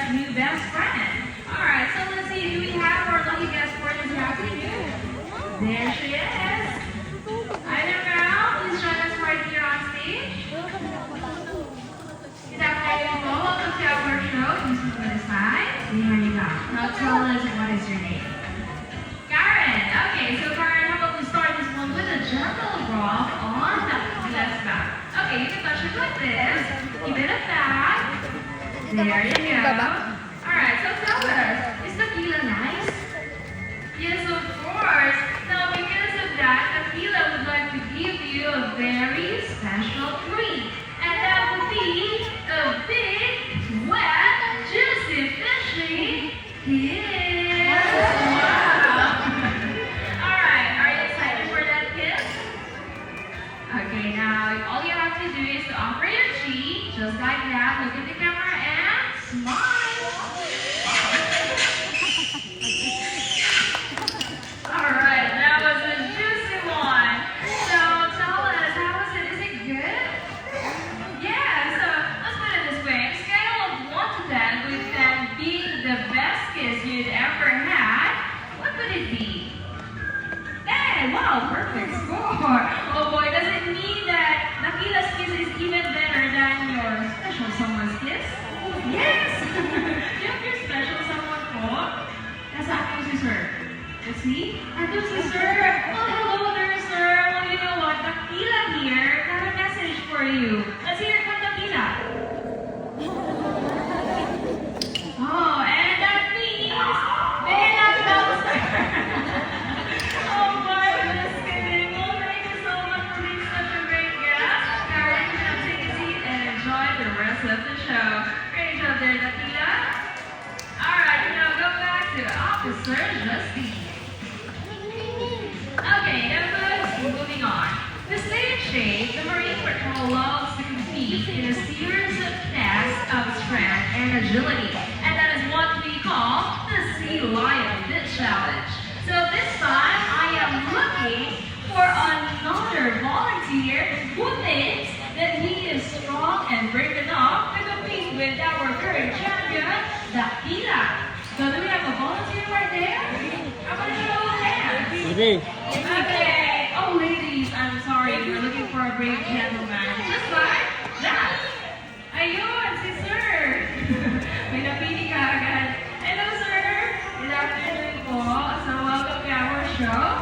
Tequila's new best friend. Alright, so let's see, do we have our lucky guest for this afternoon? There she is. Either girl, please join us right here on stage. Good afternoon, welcome to our show. Please move to the side. Here you go. Now tell us, what is your name? Karen. Okay, so Karen, how about we start this one with a gentle rub on the left back. Okay, you can touch it like this. Give it a tap. There you go. Alright, so tell us, is tequila nice? Yes, of course. Now, because of that, Tequila would like to give you a very special treat. And that would be a big, wet, juicy, fishy kiss. Wow. Alright, are you excited for that kiss? Okay, now all you have to do is to offer your cheek, just like that. Look at the camera and smile. Alright, that was a juicy one. So tell us, how was it? Is it good? Yeah, so let's put it this way. Scale of 1 to 10, with 10 being the best kiss you'd ever had, what would it be? 10! Wow, perfect score! Oh boy, does it mean that Tequila's kiss is even better than your special someone's kiss? Yes! You have your special someone po? Nasa ako si Sir. Let's see. Ito si Sir. Oh, hello there, Sir. Well, you know what? Tequila here got a message for you. Let's hear it from Tequila. Oh, and that means they not know, Sir. Oh boy, just kidding. Well, thank you so much for being such a great guest. Karen, you can take a seat and enjoy the rest of the show. Great job there, Tequila. Alright, now go back to Officer Justine. Okay, now moving on. To stay in shape, the Marine Patrol loves to compete in a series of tests of strength and agility. And that is what we call the Sea Lion Fit Challenge. So this time, I am looking for another volunteer who thinks that he is strong and brave enough to compete with our current champion, Tequila. So do we have a volunteer right there? I'm going to show a hand. Okay. Oh, ladies, I'm sorry. We're looking for a brave gentleman. Just like that. Ayun, si Sir. May napili ka agad. Hello, Sir. Good afternoon po. So welcome to our show.